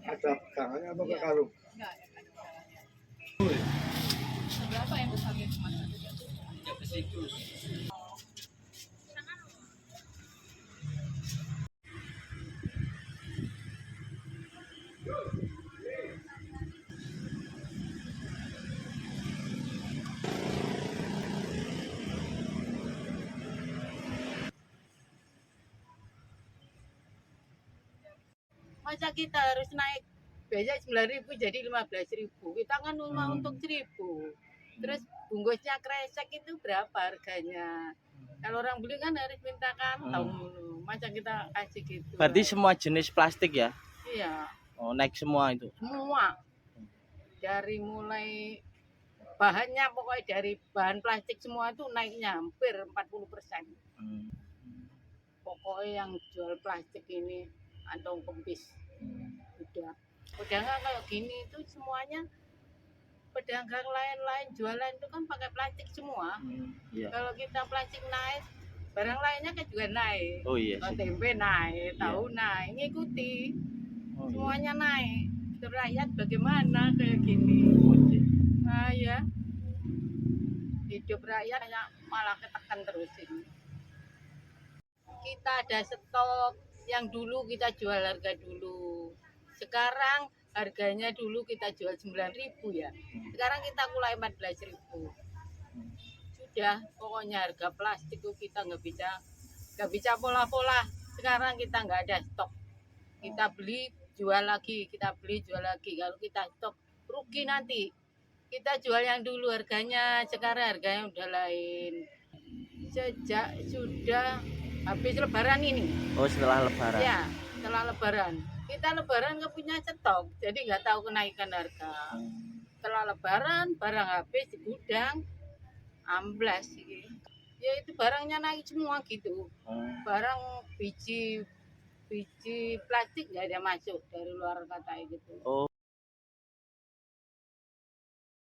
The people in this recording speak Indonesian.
Ada pegangannya apa Iya. karung? Enggak ada pegangannya. Berapa yang besarnya Mas? Ya ke situ. Masa kita harus naik biaya 9.000 jadi 15.000. Kita kan cuma untuk 1.000. Terus bungkusnya kresek itu berapa harganya? Kalau orang beli kan harus minta kantong dulu. Masa kita kasih gitu? Berarti semua jenis plastik ya? Iya, Oh, naik semua itu. semua. Dari mulai bahannya pokoknya dari bahan plastik semua itu naiknya hampir 40%. Pokoknya yang jual plastik ini kantong kempis udah nggak kayak gini itu semuanya pedagang lain-lain jualan itu kan pakai plastik semua. Iya. Kalau kita plastik naik barang lainnya kan juga naik. Oh iya Kalau sih. tempe naik, tahu naik, ngikuti Oh, iya. semuanya naik. Terus rakyat bagaimana kayak gini? Nah ya hidup rakyat malah ketekan terus ini. Kita ada stok yang dulu kita jual harga dulu. Sekarang harganya dulu kita jual 9.000 ya. Sekarang kita mulai 14.000. Sudah, pokoknya harga plastik itu kita nggak bisa pola-pola. Sekarang kita nggak ada stok. Kita beli jual lagi, kita beli jual lagi. Kalau kita stok rugi nanti. Kita jual yang dulu harganya, sekarang harganya udah lain. Sejak sudah habis lebaran ini. Oh, setelah lebaran. Ya, setelah lebaran. Kita lebaran nggak punya stok, jadi nggak tahu kenaikan harga. Setelah lebaran, barang habis di gudang, amblas. Ya itu barangnya naik semua gitu. Barang biji plastik nggak ada masuk dari luar kata gitu. Oh.